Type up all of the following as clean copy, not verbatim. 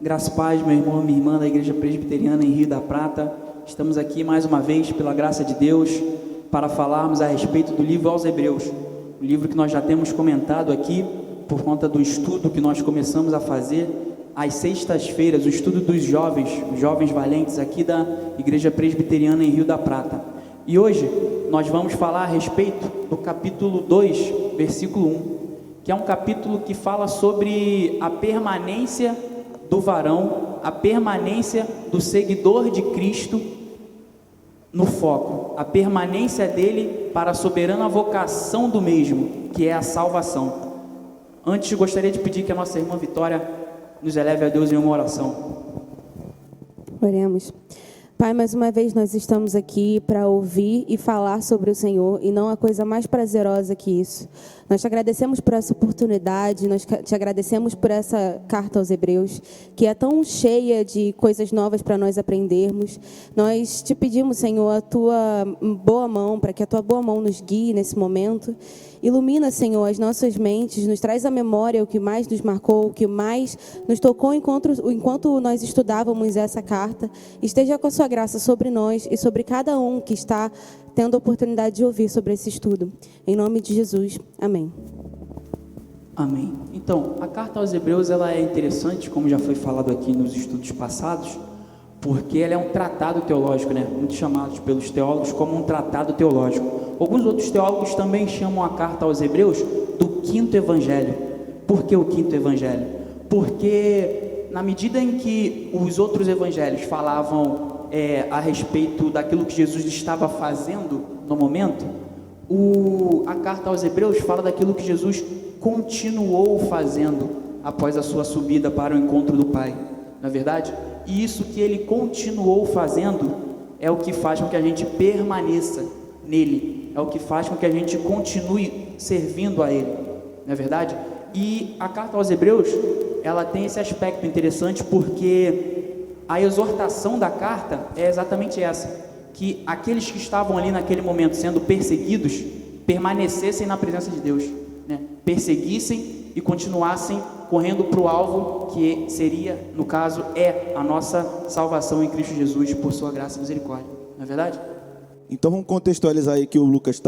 Graça e paz, meu irmão, minha irmã da Igreja Presbiteriana em Rio da Prata. Estamos aqui mais uma vez, pela graça de Deus, para falarmos a respeito do livro aos Hebreus. O livro que nós já temos comentado aqui, por conta do estudo que nós começamos a fazer às sextas-feiras, o estudo dos jovens, os jovens valentes aqui da Igreja Presbiteriana em Rio da Prata. E hoje nós vamos falar a respeito do capítulo 2, versículo 1, que é um capítulo que fala sobre a permanência do varão, a permanência do seguidor de Cristo no foco, a permanência dele para a soberana vocação do mesmo, que é a salvação. Antes, gostaria de pedir que a nossa irmã Vitória nos eleve a Deus em uma oração. Oremos. Pai, mais uma vez nós estamos aqui para ouvir e falar sobre o Senhor, e não há coisa mais prazerosa que isso. Nós te agradecemos por essa oportunidade, nós te agradecemos por essa carta aos Hebreus, que é tão cheia de coisas novas para nós aprendermos. Nós te pedimos, Senhor, a tua boa mão, para que a tua boa mão nos guie nesse momento. Ilumina, Senhor, as nossas mentes, nos traz à memória o que mais nos marcou, o que mais nos tocou enquanto nós estudávamos essa carta. Esteja com a sua graça sobre nós e sobre cada um que está tendo a oportunidade de ouvir sobre esse estudo. Em nome de Jesus, amém. Amém. Então, a carta aos Hebreus, ela é interessante, como já foi falado aqui nos estudos passados, porque ela é um tratado teológico, né? Muito chamado pelos teólogos como um tratado teológico. Alguns outros teólogos também chamam a carta aos Hebreus do quinto evangelho. Por que o quinto evangelho? Porque na medida em que os outros evangelhos falavam a respeito daquilo que Jesus estava fazendo no momento, a carta aos Hebreus fala daquilo que Jesus continuou fazendo após a sua subida para o encontro do Pai, não é verdade? E isso que ele continuou fazendo é o que faz com que a gente permaneça nele, é o que faz com que a gente continue servindo a ele, não é verdade? E a carta aos Hebreus, ela tem esse aspecto interessante, porque a exortação da carta é exatamente essa, que aqueles que estavam ali naquele momento sendo perseguidos, permanecessem na presença de Deus, né? Perseguissem e continuassem correndo para o alvo, que seria, no caso, a nossa salvação em Cristo Jesus, por sua graça e misericórdia, não é verdade? Então vamos contextualizar aí que o Lucas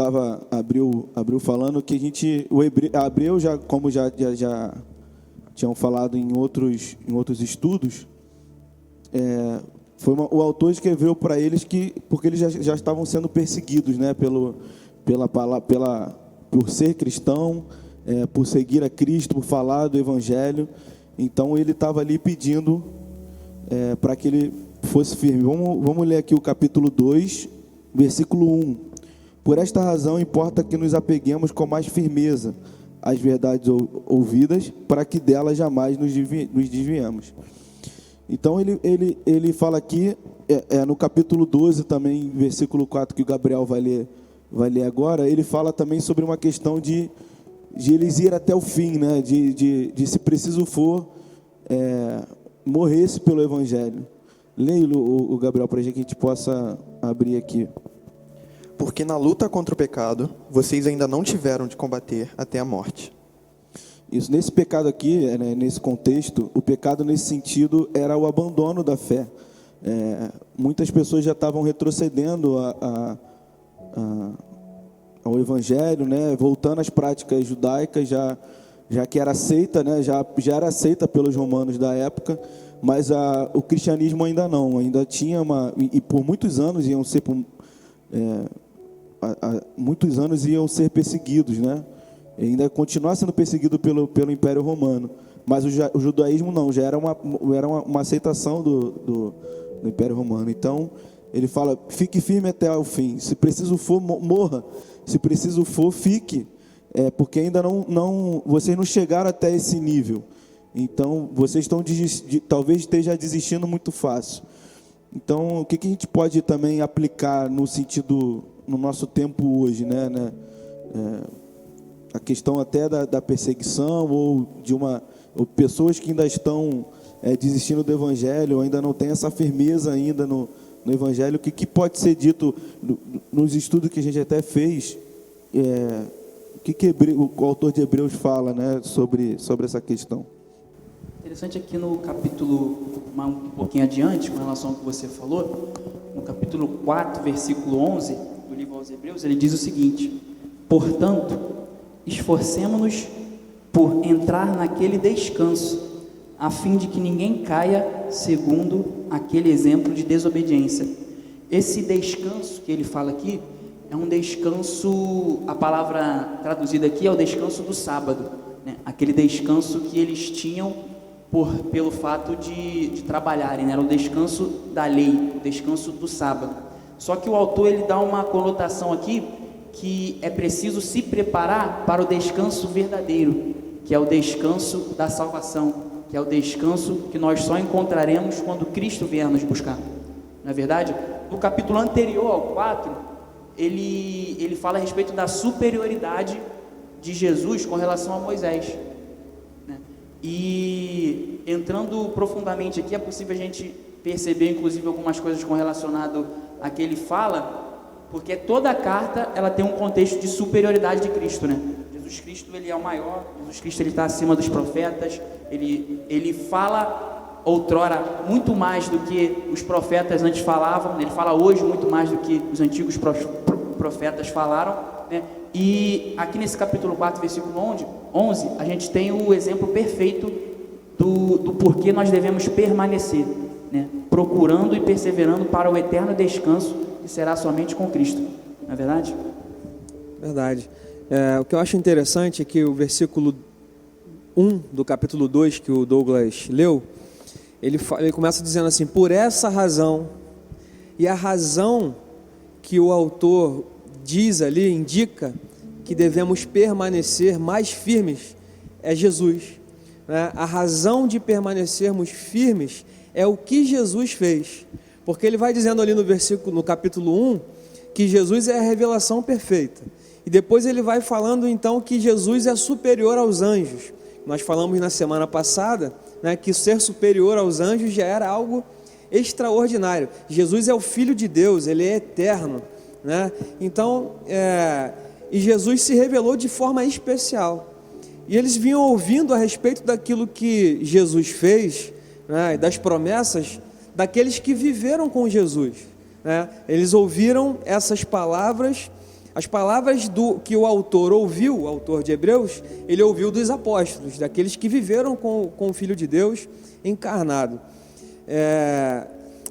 abriu falando que o Hebreu, já, como já tinham falado em outros É. estudos, o autor escreveu para eles porque eles já estavam sendo perseguidos, né, por ser cristão, por seguir a Cristo, por falar do Evangelho. Então ele estava ali pedindo para que ele fosse firme. Vamos ler aqui o capítulo 2, versículo 1. Por esta razão importa que nos apeguemos com mais firmeza às verdades ouvidas, para que delas jamais nos desviemos. Então ele fala aqui, no capítulo 12 também, versículo 4, que o Gabriel vai ler agora, ele fala também sobre uma questão de eles ir até o fim, né? de se preciso for, morresse pelo Evangelho. Leia o Gabriel para a gente possa abrir aqui. Porque na luta contra o pecado, vocês ainda não tiveram de combater até a morte. Isso, nesse pecado aqui, né, nesse contexto, o pecado nesse sentido era o abandono da fé. Muitas pessoas já estavam retrocedendo ao Evangelho, né, voltando às práticas judaicas, já que era aceita, né, já era aceita pelos romanos da época, mas o cristianismo ainda não, ainda tinha e por muitos anos iam ser perseguidos, né? Ainda continuar sendo perseguido pelo Império Romano, mas o judaísmo não, já era uma aceitação do Império Romano. Então ele fala: fique firme até o fim, se preciso for, morra, se preciso for, fique, porque ainda não vocês não chegaram até esse nível, então vocês talvez esteja desistindo muito fácil. Então o que a gente pode também aplicar no nosso tempo hoje, né? A questão até da perseguição ou ou pessoas que ainda estão desistindo do Evangelho, ou ainda não tem essa firmeza ainda no Evangelho. O que pode ser dito nos estudos que a gente até fez, o autor de Hebreus fala, né, sobre essa questão? Interessante aqui no capítulo, um pouquinho adiante, com relação ao que você falou, no capítulo 4, versículo 11 do livro aos Hebreus, ele diz o seguinte: portanto, esforcemo-nos por entrar naquele descanso, a fim de que ninguém caia segundo aquele exemplo de desobediência. Esse descanso que ele fala aqui é um descanso, a palavra traduzida aqui é o descanso do sábado, né? Aquele descanso que eles tinham pelo fato de trabalharem, né? Era o descanso da lei, o descanso do sábado. Só que o autor ele dá uma conotação aqui que é preciso se preparar para o descanso verdadeiro, que é o descanso da salvação, que é o descanso que nós só encontraremos quando Cristo vier nos buscar. Não é verdade? No capítulo anterior ao 4, ele fala a respeito da superioridade de Jesus com relação a Moisés, né? E entrando profundamente aqui, é possível a gente perceber, inclusive, algumas coisas com relacionado a que ele fala, porque toda a carta ela tem um contexto de superioridade de Cristo, né? Jesus Cristo ele é o maior, Jesus Cristo ele está acima dos profetas, ele fala outrora muito mais do que os profetas antes falavam, ele fala hoje muito mais do que os antigos profetas falaram, né? E aqui nesse capítulo 4, versículo 11, a gente tem o exemplo perfeito do porquê nós devemos permanecer, né? Procurando e perseverando para o eterno descanso que será somente com Cristo. Não é verdade? Verdade. O que eu acho interessante é que o versículo 1 do capítulo 2 que o Douglas leu, ele começa dizendo assim: por essa razão, e a razão que o autor diz ali, indica que devemos permanecer mais firmes, é Jesus, né? A razão de permanecermos firmes é o que Jesus fez, porque ele vai dizendo ali no capítulo 1, que Jesus é a revelação perfeita, e depois ele vai falando então que Jesus é superior aos anjos. Nós falamos na semana passada, né, que ser superior aos anjos já era algo extraordinário. Jesus é o Filho de Deus, ele é eterno, né? Então, e Jesus se revelou de forma especial, e eles vinham ouvindo a respeito daquilo que Jesus fez, né, das promessas daqueles que viveram com Jesus, né? Eles ouviram essas palavras, as palavras que o autor ouviu, o autor de Hebreus, ele ouviu dos apóstolos, daqueles que viveram com o Filho de Deus encarnado.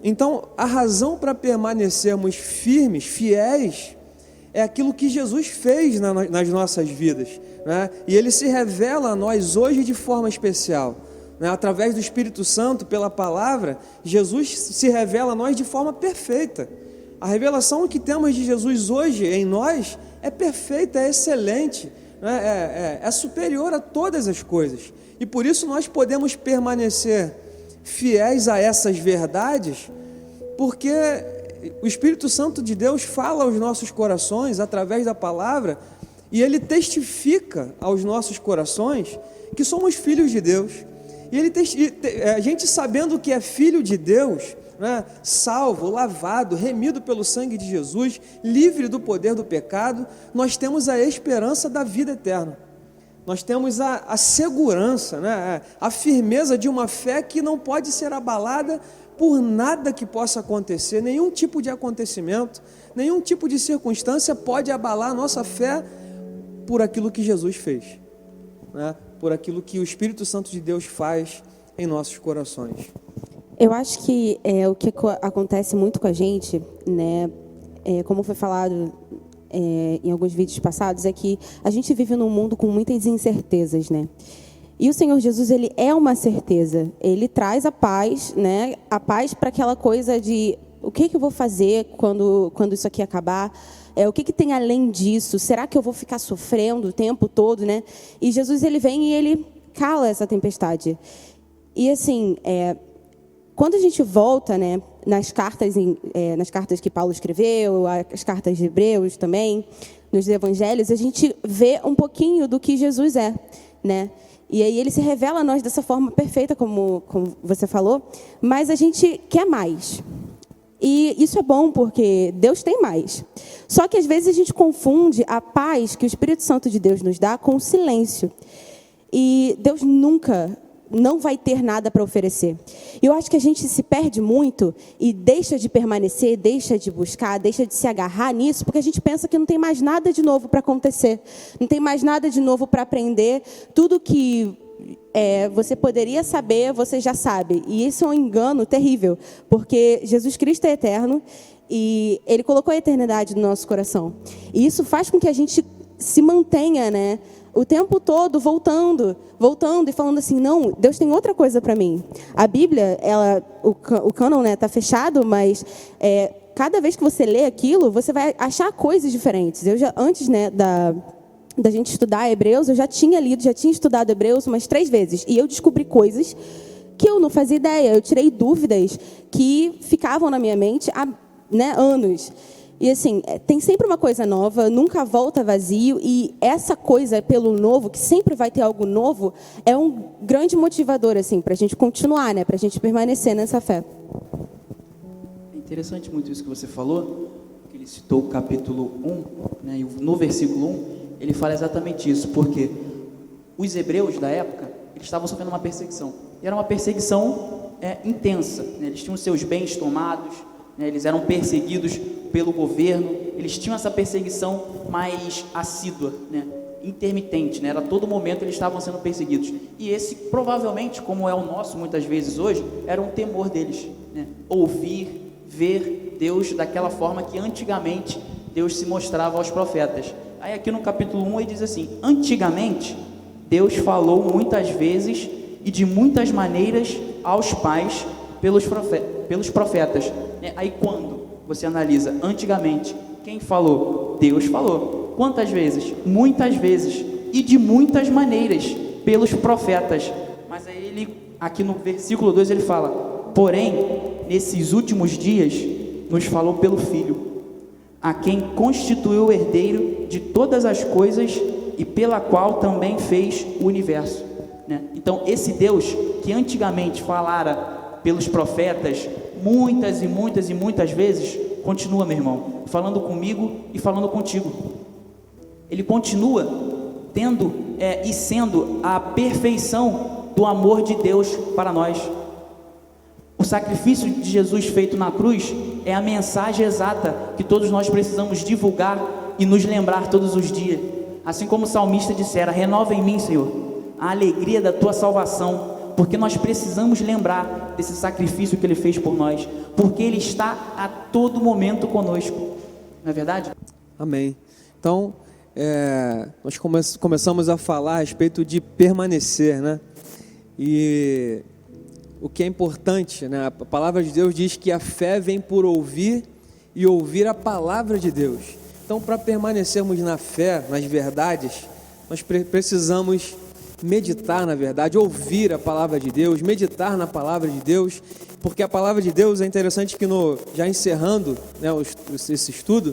Então, a razão para permanecermos firmes, fiéis, é aquilo que Jesus fez nas nossas vidas, né? E ele se revela a nós hoje de forma especial, né? Através do Espírito Santo, pela palavra, Jesus se revela a nós de forma perfeita. A revelação que temos de Jesus hoje em nós é perfeita, é excelente, né? É superior a todas as coisas, e por isso nós podemos permanecer fiéis a essas verdades, porque o Espírito Santo de Deus fala aos nossos corações através da palavra, e ele testifica aos nossos corações que somos filhos de Deus. E a gente, sabendo que é filho de Deus, né, salvo, lavado, remido pelo sangue de Jesus, livre do poder do pecado, nós temos a esperança da vida eterna. Nós temos a segurança, né, a firmeza de uma fé que não pode ser abalada por nada que possa acontecer. Nenhum tipo de acontecimento, nenhum tipo de circunstância pode abalar a nossa fé por aquilo que Jesus fez, né, por aquilo que o Espírito Santo de Deus faz em nossos corações. Eu acho que o que acontece muito com a gente, né, como foi falado em alguns vídeos passados, é que a gente vive num mundo com muitas incertezas, né? E o Senhor Jesus, ele é uma certeza. Ele traz a paz, né? A paz para aquela coisa de o que eu vou fazer quando isso aqui acabar? O que tem além disso? Será que eu vou ficar sofrendo o tempo todo, né? E Jesus, ele vem e ele cala essa tempestade. E assim, quando a gente volta, né, nas cartas que Paulo escreveu, as cartas de Hebreus também, nos evangelhos, a gente vê um pouquinho do que Jesus é, né? E aí ele se revela a nós dessa forma perfeita, como você falou, mas a gente quer mais. E isso é bom, porque Deus tem mais. Só que às vezes a gente confunde a paz que o Espírito Santo de Deus nos dá com o silêncio. E Deus nunca não vai ter nada para oferecer. E eu acho que a gente se perde muito e deixa de permanecer, deixa de buscar, deixa de se agarrar nisso, porque a gente pensa que não tem mais nada de novo para acontecer, não tem mais nada de novo para aprender, tudo que você poderia saber, você já sabe. E isso é um engano terrível, porque Jesus Cristo é eterno e Ele colocou a eternidade no nosso coração. E isso faz com que a gente se mantenha, né, o tempo todo voltando e falando assim, não, Deus tem outra coisa para mim. A Bíblia, o cânon, né, tá fechado, mas cada vez que você lê aquilo, você vai achar coisas diferentes. Eu já, antes, né, da gente estudar Hebreus, eu já tinha estudado Hebreus umas 3 vezes, e eu descobri coisas que eu não fazia ideia. Eu tirei dúvidas que ficavam na minha mente há, né, anos. E assim, tem sempre uma coisa nova, nunca volta vazio, e essa coisa pelo novo, que sempre vai ter algo novo, é um grande motivador assim, para a gente continuar, né, para a gente permanecer nessa fé. É interessante muito isso que você falou, que ele citou o capítulo 1, né, e no versículo 1, ele fala exatamente isso, porque os hebreus da época, eles estavam sofrendo uma perseguição, e era uma perseguição intensa, né, eles tinham seus bens tomados, eles eram perseguidos pelo governo, eles tinham essa perseguição mais assídua, né, intermitente, né, era todo momento eles estavam sendo perseguidos. E esse, provavelmente, como é o nosso muitas vezes hoje, era um temor deles, né, ouvir, ver Deus daquela forma que antigamente Deus se mostrava aos profetas. Aí aqui no capítulo 1 ele diz assim, antigamente Deus falou muitas vezes e de muitas maneiras aos pais pelos profetas. Aí quando você analisa antigamente, quem falou? Deus falou. Quantas vezes? Muitas vezes e de muitas maneiras pelos profetas. Mas aí ele, aqui no versículo 2 ele fala, porém, nesses últimos dias nos falou pelo Filho, a quem constituiu o herdeiro de todas as coisas e pela qual também fez o universo, né? Então esse Deus que antigamente falara pelos profetas muitas e muitas e muitas vezes, continua, meu irmão, falando comigo e falando contigo. Ele continua tendo e sendo a perfeição do amor de Deus para nós. O sacrifício de Jesus feito na cruz é a mensagem exata que todos nós precisamos divulgar e nos lembrar todos os dias. Assim como o salmista dissera, renova em mim, Senhor, a alegria da tua salvação, porque nós precisamos lembrar desse sacrifício que Ele fez por nós, porque Ele está a todo momento conosco, não é verdade? Amém. Então, nós começamos a falar a respeito de permanecer, né? E o que é importante, né? A palavra de Deus diz que a fé vem por ouvir e ouvir a palavra de Deus. Então, para permanecermos na fé, nas verdades, nós precisamos meditar na verdade, ouvir a palavra de Deus, meditar na palavra de Deus, porque a palavra de Deus é interessante que já encerrando, né, esse estudo,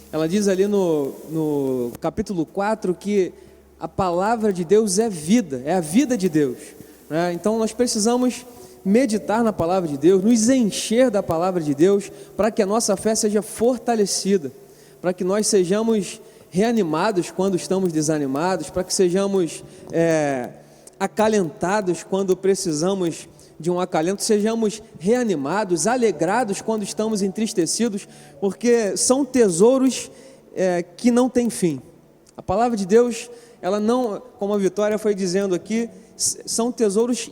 ela diz ali no capítulo 4 que a palavra de Deus é vida, é a vida de Deus, né? Então nós precisamos meditar na palavra de Deus, nos encher da palavra de Deus, para que a nossa fé seja fortalecida, para que nós sejamos reanimados quando estamos desanimados, para que sejamos acalentados quando precisamos de um acalento, sejamos reanimados, alegrados quando estamos entristecidos, porque são tesouros que não têm fim. A palavra de Deus, ela não, como a Vitória foi dizendo aqui, são tesouros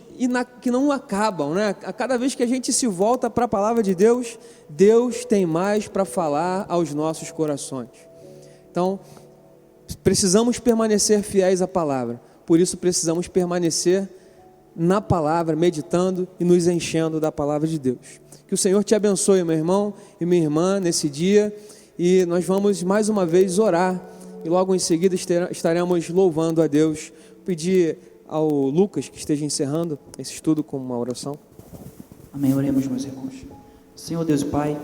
que não acabam, né? A cada vez que a gente se volta para a palavra de Deus, Deus tem mais para falar aos nossos corações. Então, precisamos permanecer fiéis à palavra, por isso precisamos permanecer na palavra, meditando e nos enchendo da palavra de Deus. Que o Senhor te abençoe, meu irmão e minha irmã, nesse dia, e nós vamos mais uma vez orar, e logo em seguida estaremos louvando a Deus. Pedir ao Lucas que esteja encerrando esse estudo com uma oração. Amém, oremos, meus irmãos. Senhor Deus e Pai,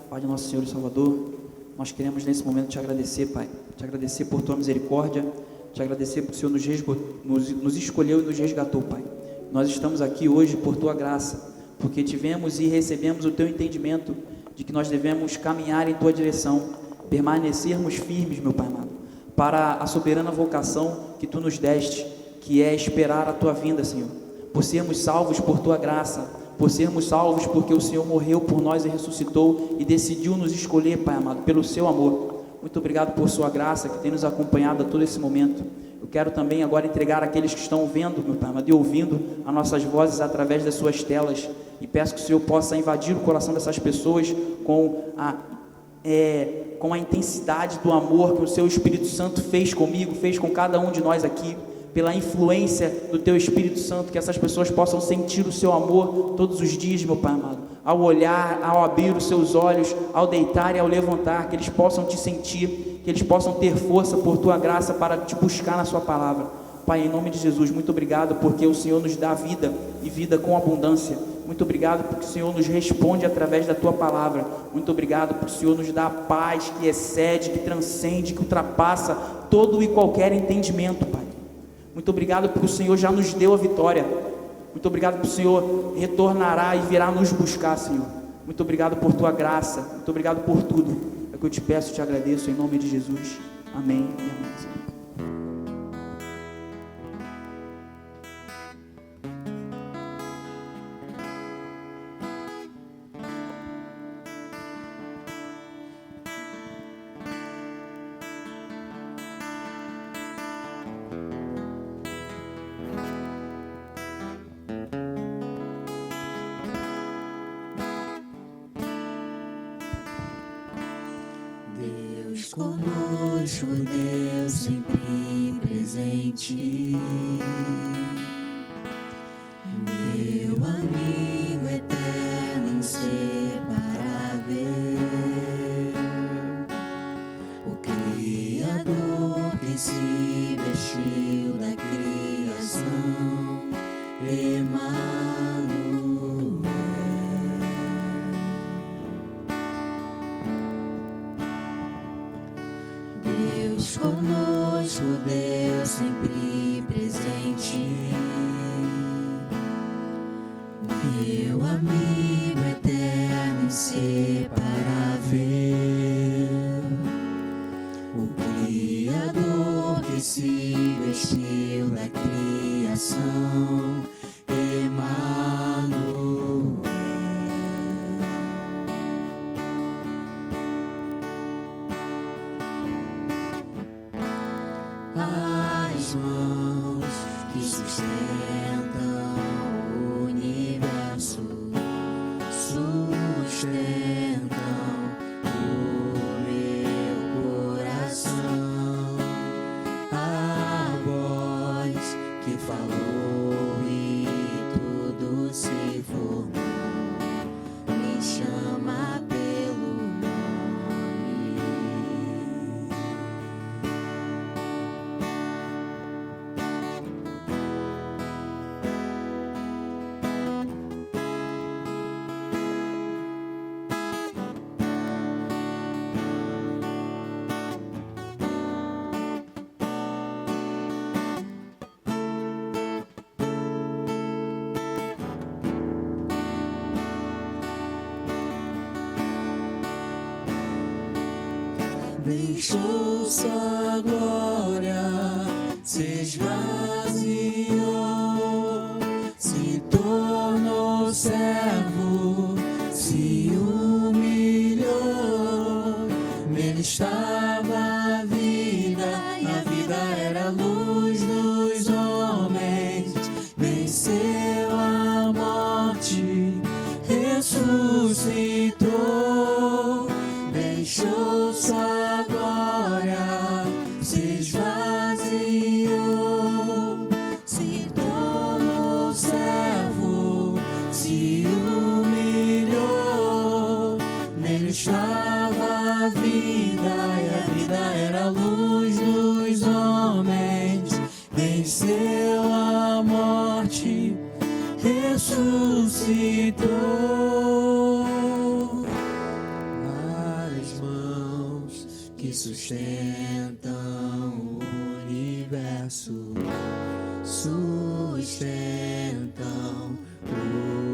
Pai de nosso Senhor e Salvador, nós queremos nesse momento te agradecer, Pai, te agradecer por tua misericórdia, te agradecer por o Senhor nos escolheu e nos resgatou, Pai. Nós estamos aqui hoje por tua graça, porque tivemos e recebemos o teu entendimento de que nós devemos caminhar em tua direção, permanecermos firmes, meu Pai amado, para a soberana vocação que tu nos deste, que é esperar a tua vinda, Senhor. por sermos salvos por Tua graça, por sermos salvos porque o Senhor morreu por nós e ressuscitou e decidiu nos escolher, Pai amado, pelo Seu amor. Muito obrigado por Sua graça que tem nos acompanhado a todo esse momento. Eu quero também agora entregar àqueles que estão vendo, meu Pai amado, e ouvindo as nossas vozes através das suas telas, e peço que o Senhor possa invadir o coração dessas pessoas com a intensidade do amor que o Seu Espírito Santo fez comigo, fez com cada um de nós aqui, pela influência do Teu Espírito Santo, que essas pessoas possam sentir o Seu amor todos os dias, meu Pai amado, ao olhar, ao abrir os seus olhos, ao deitar e ao levantar, que eles possam Te sentir, que eles possam ter força por Tua graça para Te buscar na Sua palavra. Pai, em nome de Jesus, muito obrigado porque o Senhor nos dá vida e vida com abundância. Muito obrigado porque o Senhor nos responde através da Tua palavra. Muito obrigado porque o Senhor nos dá a paz que excede, que transcende, que ultrapassa todo e qualquer entendimento, Pai. Muito obrigado porque o Senhor já nos deu a vitória. Muito obrigado porque o Senhor retornará e virá nos buscar, Senhor. Muito obrigado por Tua graça. Muito obrigado por tudo. É o que eu Te peço e Te agradeço em nome de Jesus. Amém e amém, Senhor. Deus conosco, Deus sempre presente, meu amigo eterno, inseparável, o Criador que se vestiu da criação, Emmanuel. Deus conosco, Deus sempre presente, meu amigo eterno, inseparável, o Criador que se vestiu da criação, Emmanuel. As mãos que sustentam o universo sustentam o meu coração. A voz que falou e tudo se formou me chama pelo nome. Deixou sua glória, se esvaziou, se tornou servo, se humilhou. Nele estava a vida, e a vida era a luz dos homens. Venceu a morte, ressuscitou, deixou sua glória, se esvaziou, se tornou servo, se humilhou. Nele estava a vida, e a vida era a luz dos homens. Venceu a morte, ressuscitou. As mãos que sustentam o universo sustentam o